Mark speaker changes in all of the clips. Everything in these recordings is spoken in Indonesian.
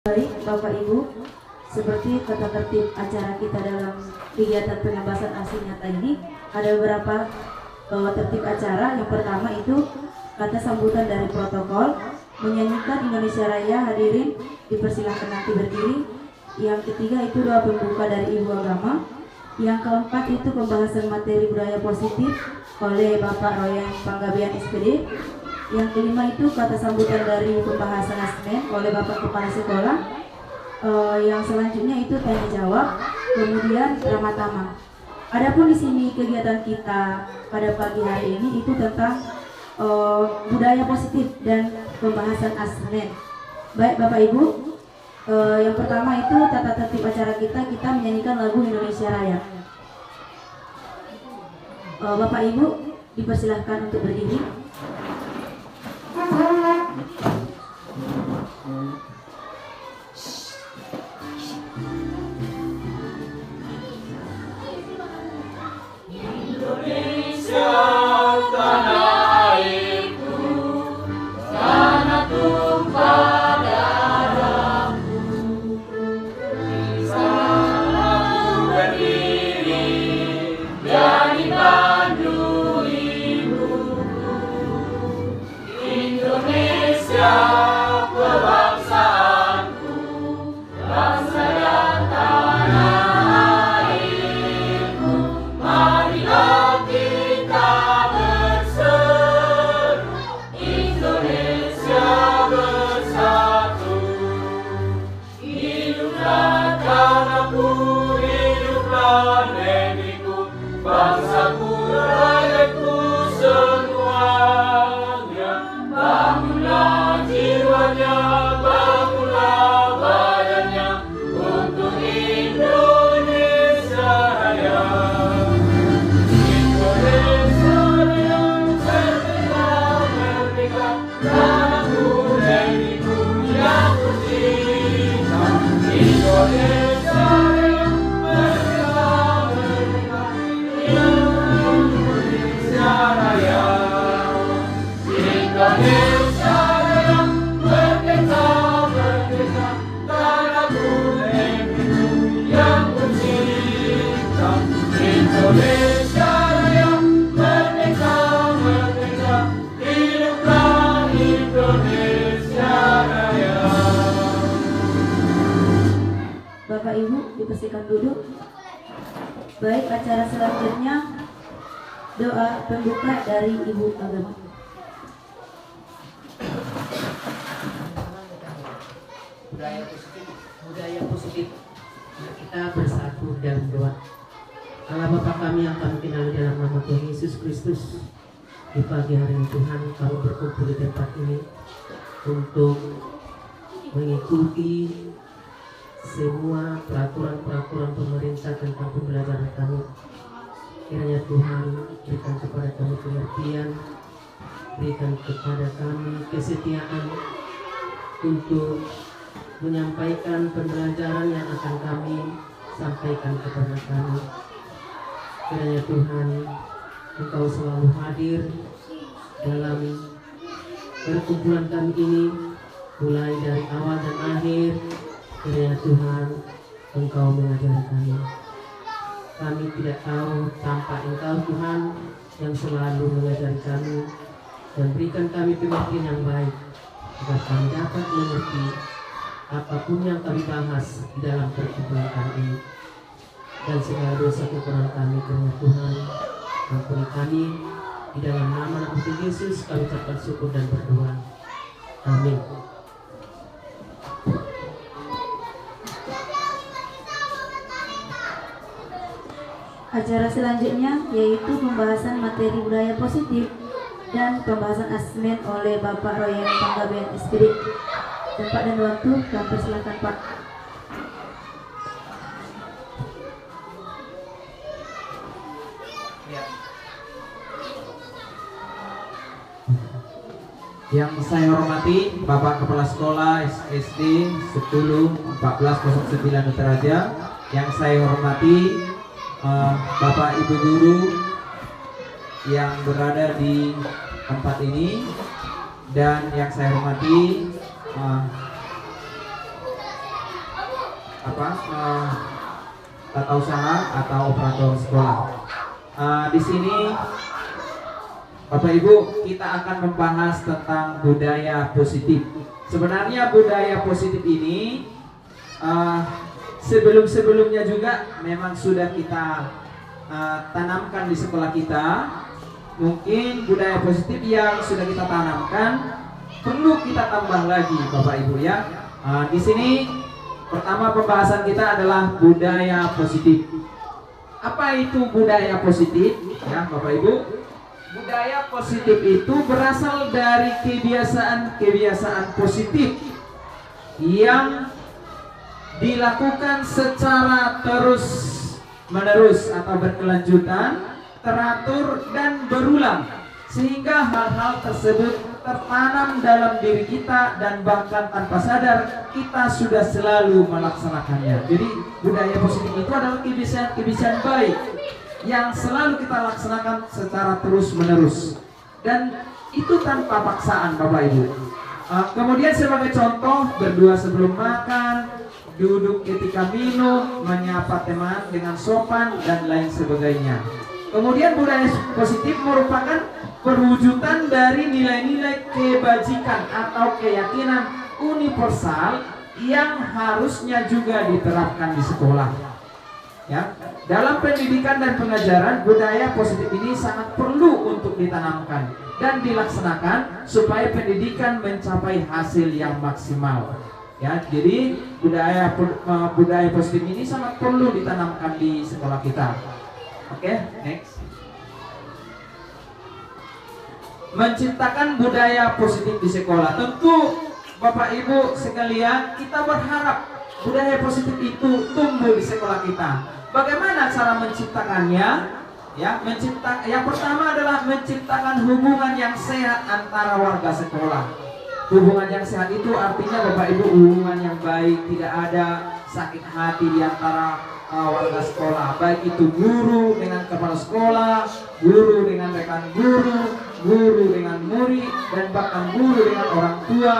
Speaker 1: Baik, Bapak Ibu, seperti tata tertib acara kita dalam kegiatan pengembasan asli nyata ini, ada beberapa tertib acara. Yang pertama itu kata sambutan dari protokol, menyanyikan Indonesia Raya, hadirin dipersilahkan nanti berdiri. Yang ketiga itu doa pembuka dari Ibu Agama. Yang keempat itu pembahasan materi budaya positif oleh Bapak Royan Panggabean SPD. Yang kelima itu kata sambutan dari pembahasan asmen oleh Bapak Kepala Sekolah. Yang selanjutnya itu tanya jawab, kemudian ramah tamah. Adapun di sini kegiatan kita pada pagi hari ini itu tentang budaya positif dan pembahasan asmen. Baik Bapak Ibu, yang pertama itu tata tertib acara kita menyanyikan lagu Indonesia Raya. Bapak Ibu dipersilahkan untuk berdiri.
Speaker 2: Indonesia tanah airku, tanah tumpah darahku. Di sana aku berdiri, jadi pandu ibuku. Indonesia kebangsaanku, bangsa dan tanah airku. Marilah kita berseru, Indonesia bersatu. Hiduplah tanahku, hiduplah negeriku, bangsaku, rakyatku semuanya. Bangunlah jiwanya, bangunlah badannya, untuk Indonesia Raya. Indonesia Raya, merdeka, merdeka, tanahku, negeriku yang tercinta. Indonesia Raya, merdeka, merdeka, Indonesia Raya. Indonesia Raya, merdeka, merdeka, tanahku, negeriku yang tercinta. Indonesia Raya, merdeka, merdeka, hiduplah Indonesia Raya.
Speaker 1: Bapak Ibu dipersilakan duduk. Baik, acara selanjutnya doa pembuka dari Ibu Agama.
Speaker 3: Budaya positif. Kita bersatu dalam doa. Allah Bapa kami yang kami kenal dalam nama Tuhan Yesus Kristus, di pagi hari ini Tuhan kami berkumpul di tempat ini untuk mengikuti semua peraturan-peraturan pemerintah tentang pembelajaran kami. Kiranya Tuhan berikan kepada kami pengertian, berikan kepada kami kesetiaan untuk menyampaikan pembelajaran yang akan kami sampaikan kepada kami. Kiranya Tuhan Engkau selalu hadir dalam perkumpulan kami ini, mulai dari awal dan akhir. Kiranya Tuhan Engkau mengajari kami. Kami tidak tahu tanpa Engkau Tuhan yang selalu mengajari kami, dan berikan kami pengertian yang baik agar kami dapat mengerti apapun yang kami bahas di dalam perkumpulan kami ini. Dan segala dosa kekurangan kami, kiranya Tuhan ampuni kami. Di dalam nama Tuhan Yesus kami ucapkan syukur dan berdoa. Amin.
Speaker 1: Acara selanjutnya yaitu pembahasan materi budaya positif dan pembahasan asmen oleh Bapak Royan Panggabean SPD. Tempat dan waktu kami persilakan Pak.
Speaker 4: Yang saya hormati Bapak Kepala Sekolah SD 10-1409 Utaraja. Yang saya hormati Bapak Ibu Guru yang berada di tempat ini, dan yang saya hormati tata usaha atau operator sekolah. Di sini Bapak Ibu, kita akan membahas tentang budaya positif. Sebenarnya budaya positif ini sebelum-sebelumnya juga memang sudah kita tanamkan di sekolah kita. Mungkin budaya positif yang sudah kita tanamkan perlu kita tambah lagi, Bapak Ibu ya. Di sini pertama pembahasan kita adalah budaya positif. Apa itu budaya positif? Ya, Bapak Ibu. Budaya positif itu berasal dari kebiasaan-kebiasaan positif yang dilakukan secara terus-menerus atau berkelanjutan, teratur dan berulang, sehingga hal-hal tersebut tertanam dalam diri kita dan bahkan tanpa sadar kita sudah selalu melaksanakannya. Jadi budaya positif itu adalah kebiasaan-kebiasaan baik yang selalu kita laksanakan secara terus-menerus, dan itu tanpa paksaan, Bapak Ibu. Kemudian sebagai contoh, berdua sebelum makan, duduk ketika minum, menyapa teman dengan sopan, dan lain sebagainya. Kemudian budaya positif merupakan perwujudan dari nilai-nilai kebajikan atau keyakinan universal yang harusnya juga diterapkan di sekolah. Ya, dalam pendidikan dan pengajaran, budaya positif ini sangat perlu untuk ditanamkan dan dilaksanakan supaya pendidikan mencapai hasil yang maksimal. Ya, jadi budaya positif ini sangat perlu ditanamkan di sekolah kita. Oke, next. Menciptakan budaya positif di sekolah. Tentu Bapak Ibu sekalian, kita berharap budaya positif itu tumbuh di sekolah kita. Bagaimana cara menciptakannya? Ya, yang pertama adalah menciptakan hubungan yang sehat antara warga sekolah. Hubungan yang sehat itu artinya Bapak Ibu hubungan yang baik, tidak ada sakit hati di antara warga sekolah, baik itu guru dengan kepala sekolah, guru dengan rekan guru, guru dengan murid, dan bahkan guru dengan orang tua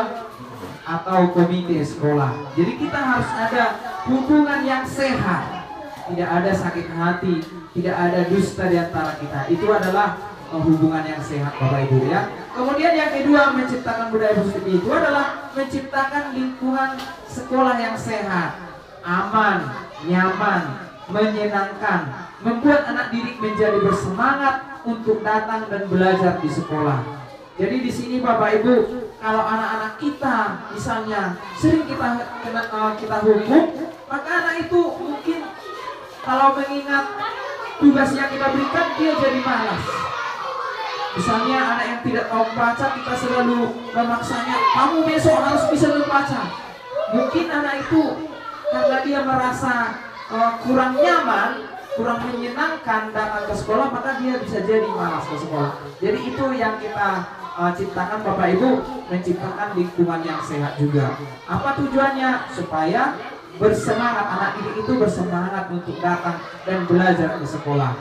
Speaker 4: atau komite sekolah. Jadi kita harus ada hubungan yang sehat, tidak ada sakit hati, tidak ada dusta di antara kita. Itu adalah hubungan yang sehat, Bapak Ibu ya. Kemudian yang kedua, menciptakan budaya positif itu adalah menciptakan lingkungan sekolah yang sehat, aman, nyaman, menyenangkan, membuat anak didik menjadi bersemangat untuk datang dan belajar di sekolah. Jadi di sini Bapak Ibu, kalau anak-anak kita misalnya sering kita hukum, maka anak itu mungkin kalau mengingat tugas yang kita berikan dia jadi malas. Misalnya anak yang tidak tahu membaca, kita selalu memaksanya, kamu besok harus bisa membaca. Mungkin anak itu karena dia merasa kurang nyaman, kurang menyenangkan datang ke sekolah, maka dia bisa jadi malas ke sekolah. Jadi itu yang kita ciptakan, Bapak Ibu, menciptakan lingkungan yang sehat juga. Apa tujuannya? Supaya bersemangat, anak didik itu bersemangat untuk datang dan belajar ke sekolah.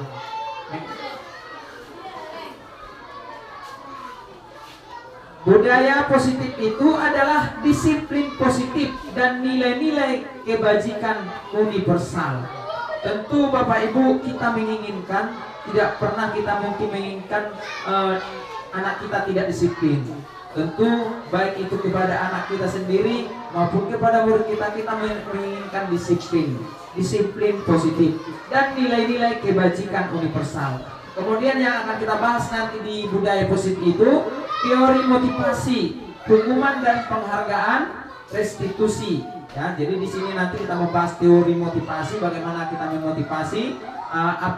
Speaker 4: Budaya positif itu adalah disiplin positif dan nilai-nilai kebajikan universal. Tentu Bapak Ibu, kita menginginkan, tidak pernah kita mungkin menginginkan anak kita tidak disiplin. Tentu baik itu kepada anak kita sendiri maupun kepada murid kita menginginkan disiplin positif dan nilai-nilai kebajikan universal. Kemudian yang akan kita bahas nanti di budaya positif itu teori motivasi, hukuman dan penghargaan, restitusi. Ya, jadi di sini nanti kita membahas teori motivasi, bagaimana kita memotivasi,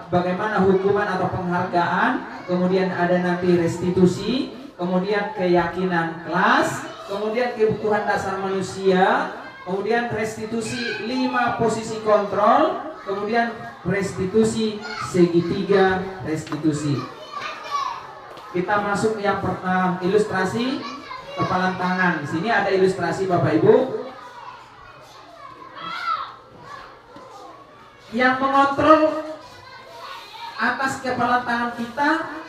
Speaker 4: bagaimana hukuman atau penghargaan, kemudian ada nanti restitusi, kemudian keyakinan kelas, kemudian kebutuhan dasar manusia, kemudian restitusi 5 posisi kontrol, kemudian restitusi segitiga restitusi. Kita masuk yang ilustrasi kepalan tangan. Di sini ada ilustrasi Bapak Ibu. Yang mengontrol atas kepala tangan kita,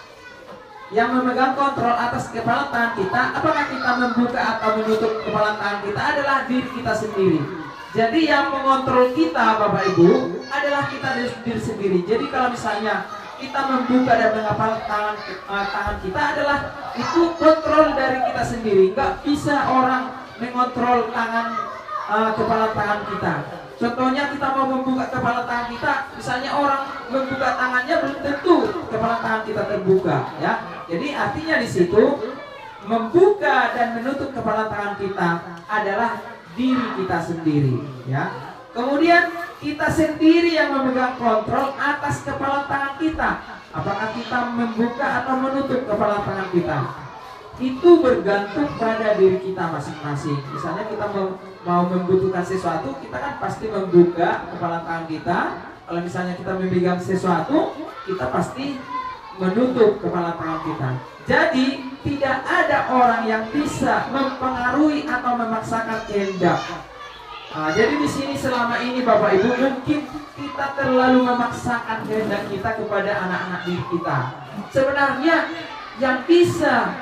Speaker 4: yang memegang kontrol atas kepala tangan kita, apakah kita membuka atau menutup kepala tangan kita adalah diri kita sendiri. Jadi yang mengontrol kita Bapak Ibu adalah kita diri sendiri. Jadi kalau misalnya kita membuka dan menghafal tangan kita adalah itu kontrol dari kita sendiri. Nggak bisa orang mengontrol kepala tangan kita. Contohnya kita mau membuka kepala tangan kita, misalnya orang membuka tangannya belum tentu kepala tangan kita terbuka, ya. Jadi artinya di situ membuka dan menutup kepala tangan kita adalah diri kita sendiri, ya. Kemudian kita sendiri yang memegang kontrol atas kepala tangan kita. Apakah kita membuka atau menutup kepala tangan kita? Itu bergantung pada diri kita masing-masing. Misalnya kita mau membutuhkan sesuatu, kita kan pasti membuka kepala tangan kita. Kalau misalnya kita memegang sesuatu, kita pasti menutup kepala tangan kita. Jadi tidak ada orang yang bisa mempengaruhi atau memaksakan kehendak. Jadi di sini selama ini Bapak Ibu mungkin kita terlalu memaksakan kehendak kita kepada anak-anak diri kita. Sebenarnya yang bisa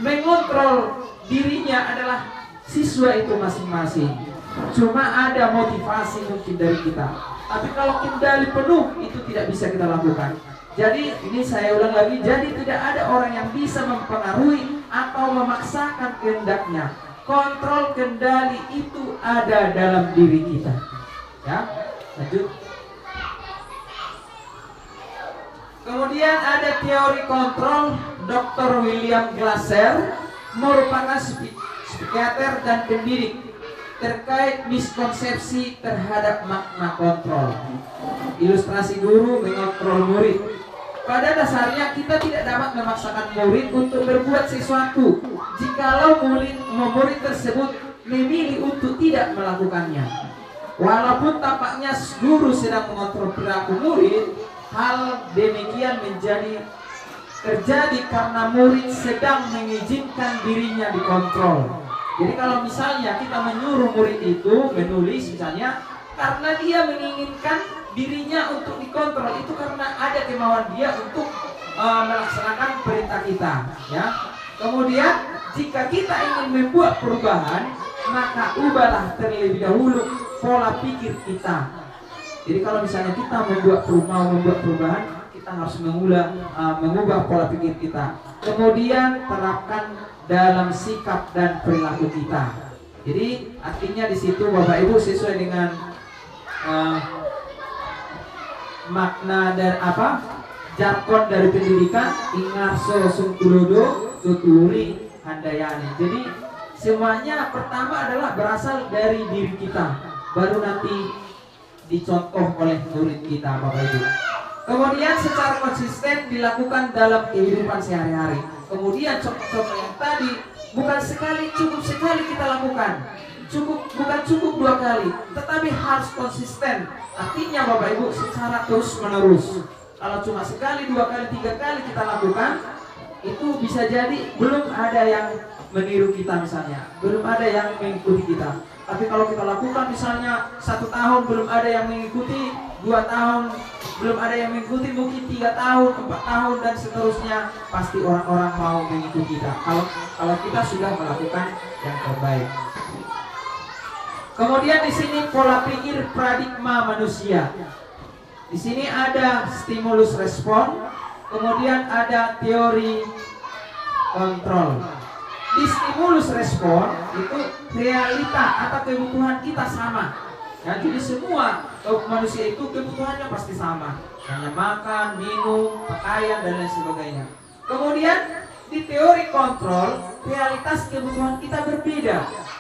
Speaker 4: mengontrol dirinya adalah siswa itu masing-masing. Cuma ada motivasi mungkin dari kita. Tapi kalau kendali penuh itu tidak bisa kita lakukan. Jadi ini saya ulang lagi, jadi tidak ada orang yang bisa mempengaruhi atau memaksakan kehendaknya. Kontrol kendali itu ada dalam diri kita. Ya, lanjut. Kemudian ada teori kontrol. Dr. William Glasser merupakan psikiater dan pendidik terkait miskonsepsi terhadap makna kontrol. Ilustrasi guru mengontrol murid. Pada dasarnya kita tidak dapat memaksakan murid untuk berbuat sesuatu jikalau murid tersebut memilih untuk tidak melakukannya. Walaupun tampaknya guru sedang mengontrol perilaku murid, hal demikian terjadi karena murid sedang mengizinkan dirinya dikontrol. Jadi kalau misalnya kita menyuruh murid itu menulis misalnya karena dia menginginkan dirinya untuk dikontrol, itu karena ada kemauan dia untuk melaksanakan perintah kita, ya. Kemudian jika kita ingin membuat perubahan, maka ubahlah terlebih dahulu pola pikir kita. Jadi kalau misalnya kita mau membuat perubahan, kita harus mengubah pola pikir kita. Kemudian terapkan dalam sikap dan perilaku kita. Jadi artinya di situ Bapak Ibu sesuai dengan makna dari jargon dari pendidikan, ingarso sungkulodo tuturi handayani. Jadi semuanya pertama adalah berasal dari diri kita, baru nanti dicontoh oleh murid kita Bapak Ibu. Kemudian secara konsisten dilakukan dalam kehidupan sehari-hari. Kemudian contoh-contoh yang tadi bukan cukup sekali kita lakukan, bukan cukup 2 kali, tetapi harus konsisten. Artinya Bapak Ibu secara terus menerus. Kalau cuma sekali, 2 kali, 3 kali kita lakukan, itu bisa jadi belum ada yang meniru kita misalnya, belum ada yang mengikuti kita. Tapi kalau kita lakukan misalnya 1 tahun belum ada yang mengikuti, 2 tahun belum ada yang mengikuti, mungkin 3 tahun, 4 tahun dan seterusnya, pasti orang-orang mau mengikuti kita. Kalau kita sudah melakukan yang terbaik. Kemudian di sini pola pikir paradigma manusia. Di sini ada stimulus respon, kemudian ada teori kontrol. Di stimulus respon itu realita atau kebutuhan kita sama. Ya, jadi semua manusia itu kebutuhannya pasti sama. Hanya makan, minum, pakaian dan lain sebagainya. Kemudian di teori kontrol, realitas kebutuhan kita berbeda.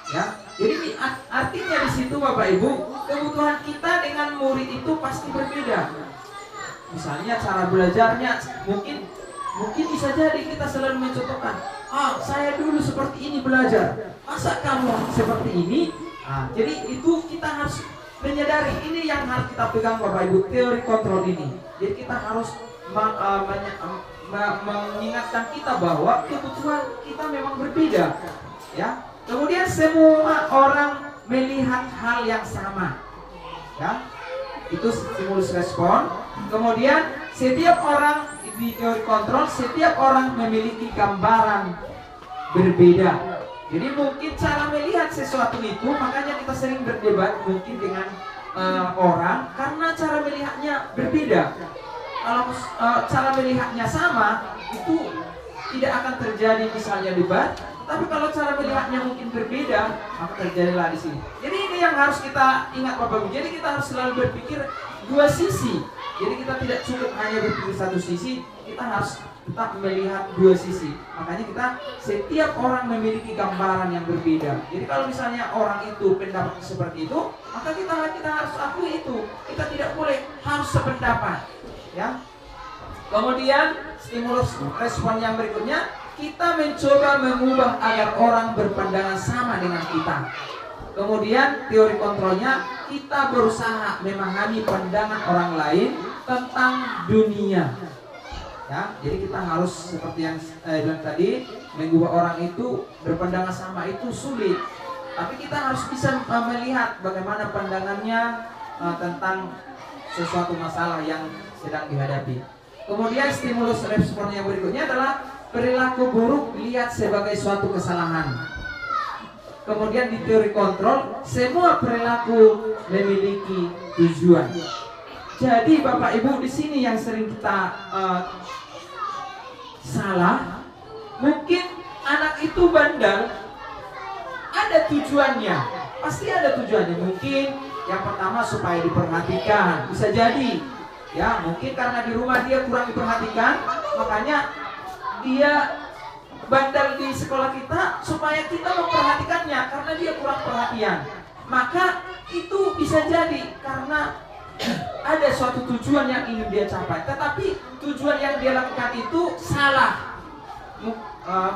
Speaker 4: Ya, jadi artinya di situ Bapak Ibu, kebutuhan kita dengan murid itu pasti berbeda. Misalnya cara belajarnya mungkin bisa jadi kita selalu mencontohkan, saya dulu seperti ini belajar, masa kamu seperti ini? Jadi itu kita harus menyadari, ini yang harus kita pegang Bapak Ibu, teori kontrol ini. Jadi kita harus mengingatkan kita bahwa kebutuhan kita memang berbeda, ya. Kemudian semua orang melihat hal yang sama, ya. Itu stimulus respon. Kemudian setiap orang di teori kontrol, setiap orang memiliki gambaran berbeda Jadi mungkin cara melihat sesuatu itu, makanya kita sering berdebat mungkin dengan orang karena cara melihatnya berbeda. Kalau cara melihatnya sama, itu tidak akan terjadi misalnya debat. Tapi kalau cara melihatnya mungkin berbeda, maka terjadilah di sini. Jadi ini yang harus kita ingat Bapak Ibu. Jadi kita harus selalu berpikir dua sisi. Jadi kita tidak cukup hanya berpikir satu sisi, kita harus tetap melihat dua sisi. Makanya setiap orang memiliki gambaran yang berbeda. Jadi kalau misalnya orang itu pendapat seperti itu, maka kita harus akui itu. Kita tidak boleh harus sependapat. Ya. Kemudian stimulus respon yang berikutnya, kita mencoba mengubah agar orang berpandangan sama dengan kita. Kemudian teori kontrolnya, kita berusaha memahami pandangan orang lain tentang dunia. Ya, jadi kita harus seperti yang bilang tadi, mengubah orang itu berpandangan sama itu sulit. Tapi kita harus bisa melihat bagaimana pandangannya tentang sesuatu masalah yang sedang dihadapi. Kemudian stimulus respon yang berikutnya adalah perilaku buruk dilihat sebagai suatu kesalahan. Kemudian di teori kontrol, semua perilaku memiliki tujuan. Jadi Bapak Ibu di sini yang sering kita salah, mungkin anak itu bandel, ada tujuannya, pasti ada tujuannya. Mungkin yang pertama supaya diperhatikan, bisa jadi. Ya, mungkin karena di rumah dia kurang diperhatikan, makanya dia bandel di sekolah kita supaya kita memperhatikannya karena dia kurang perhatian. Maka itu bisa jadi karena ada suatu tujuan yang ingin dia capai, tetapi tujuan yang dia lakukan itu salah.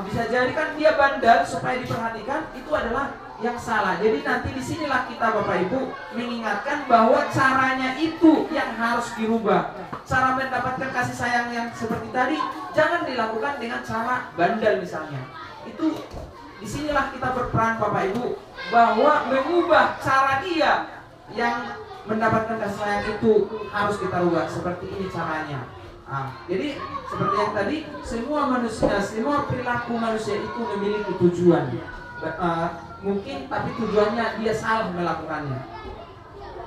Speaker 4: Bisa jadi kan dia bandel supaya diperhatikan, itu adalah yang salah. Jadi nanti disinilah kita Bapak Ibu mengingatkan bahwa caranya itu yang harus dirubah. Cara mendapatkan kasih sayang yang seperti tadi jangan dilakukan dengan cara bandel misalnya. Itu disinilah kita berperan Bapak Ibu bahwa mengubah cara dia yang mendapatkan kasih sayang itu harus kita rubah. Seperti ini caranya. Jadi seperti yang tadi, semua perilaku manusia itu memiliki tujuan. Mungkin tapi tujuannya dia salah melakukannya.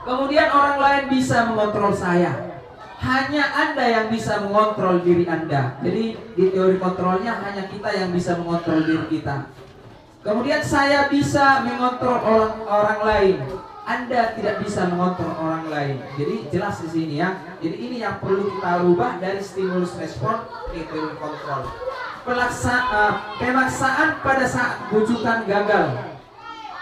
Speaker 4: Kemudian orang lain bisa mengontrol saya, hanya Anda yang bisa mengontrol diri Anda. Jadi di teori kontrolnya hanya kita yang bisa mengontrol diri kita. Kemudian saya bisa mengontrol orang lain, Anda tidak bisa mengontrol orang lain. Jadi jelas di sini ya. Jadi ini yang perlu kita rubah dari stimulus respon ke teori kontrol. Pemaksaan pada saat bujukan gagal.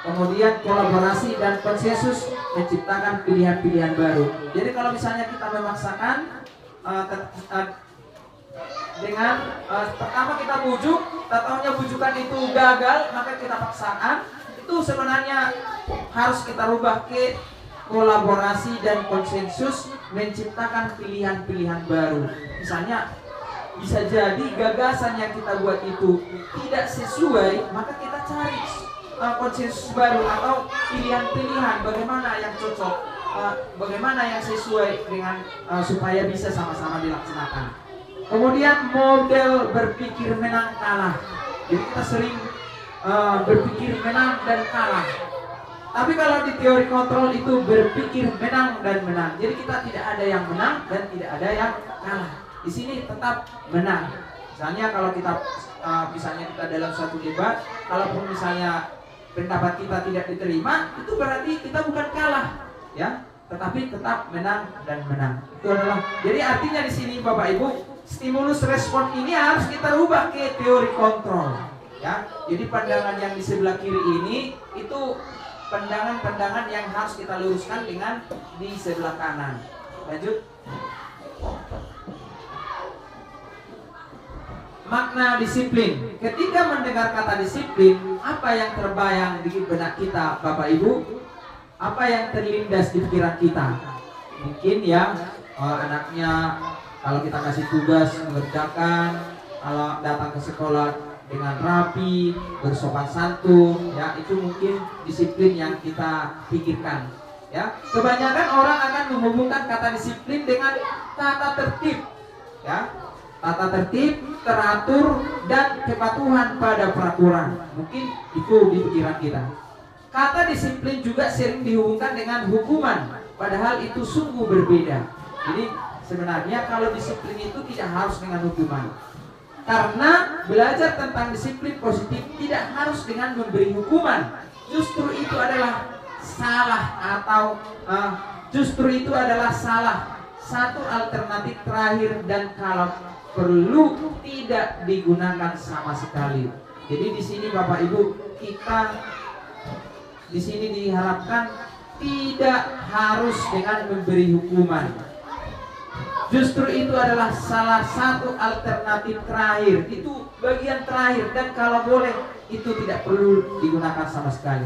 Speaker 4: Kemudian kolaborasi dan konsensus menciptakan pilihan-pilihan baru. Jadi kalau misalnya kita memaksakan dengan pertama kita bujuk, tahunya bujukan itu gagal, maka kita paksakan. Itu sebenarnya harus kita rubah ke kolaborasi dan konsensus menciptakan pilihan-pilihan baru. Misalnya bisa jadi gagasan yang kita buat itu tidak sesuai, maka kita cari konsensus baru atau pilihan-pilihan bagaimana yang cocok, bagaimana yang sesuai dengan supaya bisa sama-sama dilaksanakan. Kemudian model berpikir menang kalah. Jadi kita sering berpikir menang dan kalah. Tapi kalau di teori kontrol itu berpikir menang dan menang. Jadi kita tidak ada yang menang dan tidak ada yang kalah. Di sini tetap menang. Misalnya kalau kita dalam suatu debat, kalaupun misalnya pendapat kita tidak diterima, itu berarti kita bukan kalah, ya, tetapi tetap menang dan menang. Itu adalah. Jadi artinya di sini Bapak Ibu, stimulus respon ini harus kita rubah ke teori kontrol, ya. Jadi pandangan yang di sebelah kiri ini itu pandangan-pandangan yang harus kita luruskan dengan di sebelah kanan. Lanjut. Makna disiplin. Ketika mendengar kata disiplin, apa yang terbayang di benak kita Bapak Ibu? Apa yang terlindas di pikiran kita? Mungkin ya anaknya kalau kita kasih tugas mengerjakan, kalau datang ke sekolah dengan rapi, bersopan santun, ya itu mungkin disiplin yang kita pikirkan. Ya, kebanyakan orang akan menghubungkan kata disiplin dengan tata tertib, ya. tata tertib, teratur, dan kepatuhan pada peraturan. Mungkin itu di pikiran kita. Kata disiplin juga sering dihubungkan dengan hukuman, padahal itu sungguh berbeda. Jadi sebenarnya kalau disiplin itu tidak harus dengan hukuman. Karena belajar tentang disiplin positif tidak harus dengan memberi hukuman. Justru itu adalah salah atau justru itu adalah salah satu alternatif terakhir, dan kalau perlu tidak digunakan sama sekali. Jadi di sini Bapak Ibu, kita di sini diharapkan tidak harus dengan memberi hukuman. Justru itu adalah salah satu alternatif terakhir, itu bagian terakhir, dan kalau boleh itu tidak perlu digunakan sama sekali.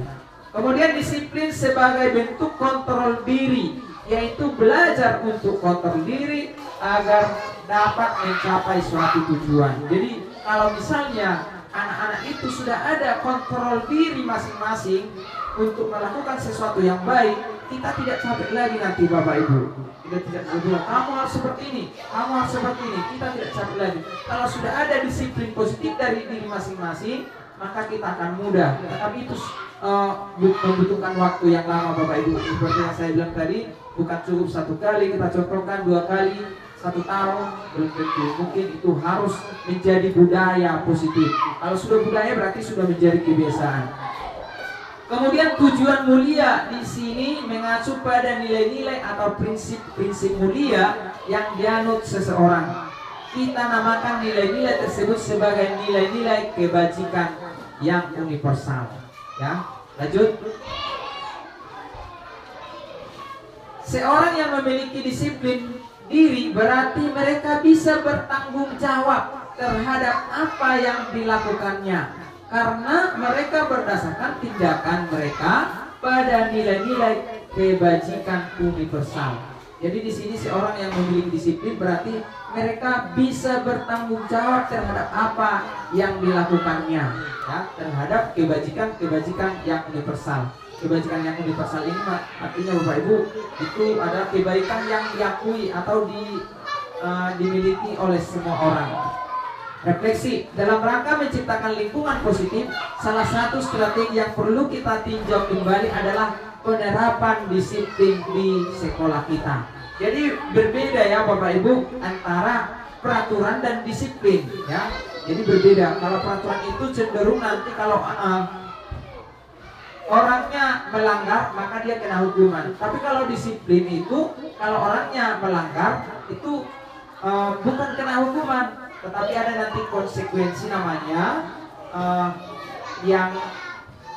Speaker 4: Kemudian disiplin sebagai bentuk kontrol diri, yaitu belajar untuk kontrol diri agar dapat mencapai suatu tujuan. Jadi kalau misalnya anak-anak itu sudah ada kontrol diri masing-masing untuk melakukan sesuatu yang baik, kita tidak capek lagi nanti Bapak Ibu. Kita tidak bilang kamu harus seperti ini, kamu harus seperti ini. Kita tidak capek lagi. Kalau sudah ada disiplin positif dari diri masing-masing, maka kita akan mudah. Tetapi itu membutuhkan waktu yang lama Bapak Ibu. Seperti yang saya bilang tadi, bukan cukup satu kali, kita contohkan 2 kali, 1 tahun, belum tentu. Mungkin itu harus menjadi budaya positif. Kalau sudah budaya berarti sudah menjadi kebiasaan. Kemudian tujuan mulia di sini mengacu pada nilai-nilai atau prinsip-prinsip mulia yang dianut seseorang. Kita namakan nilai-nilai tersebut sebagai nilai-nilai kebajikan yang universal. Ya, lanjut. Seorang yang memiliki disiplin diri berarti mereka bisa bertanggung jawab terhadap apa yang dilakukannya, karena mereka berdasarkan tindakan mereka pada nilai-nilai kebajikan universal. Jadi di sini seorang yang memiliki disiplin berarti mereka bisa bertanggung jawab terhadap apa yang dilakukannya, ya, terhadap kebajikan yang universal. Kebajikan yang universal ini artinya Bapak Ibu itu adalah kebaikan yang diakui atau dimiliki oleh semua orang. Refleksi, dalam rangka menciptakan lingkungan positif, salah satu strategi yang perlu kita tinjau kembali adalah penerapan disiplin di sekolah kita. Jadi berbeda ya Bapak Ibu antara peraturan dan disiplin, ya. Jadi berbeda. Kalau peraturan itu cenderung nanti kalau orangnya melanggar maka dia kena hukuman. Tapi kalau disiplin itu kalau orangnya melanggar itu bukan kena hukuman, tetapi ada nanti konsekuensi namanya yang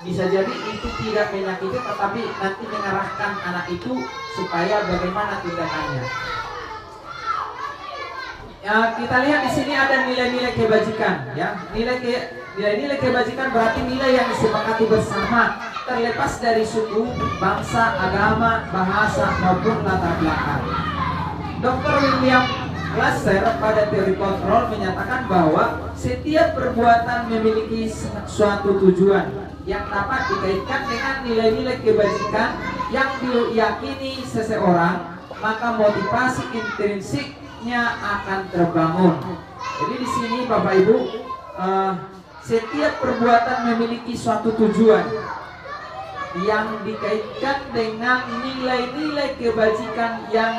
Speaker 4: bisa jadi itu tidak menyakiti, tetapi nanti mengarahkan anak itu supaya bagaimana tindakannya. Ya, kita lihat di sini ada nilai-nilai kebajikan, ya. Nilai-nilai kebajikan berarti nilai yang disepakati bersama, terlepas dari suku, bangsa, agama, bahasa maupun latar belakang. Dr. William Glasser pada teori kontrol menyatakan bahwa setiap perbuatan memiliki suatu tujuan yang dapat dikaitkan dengan nilai-nilai kebajikan yang diyakini seseorang, maka motivasi intrinsiknya akan terbangun. Jadi di sini Bapak Ibu, setiap perbuatan memiliki suatu tujuan yang dikaitkan dengan nilai-nilai kebajikan yang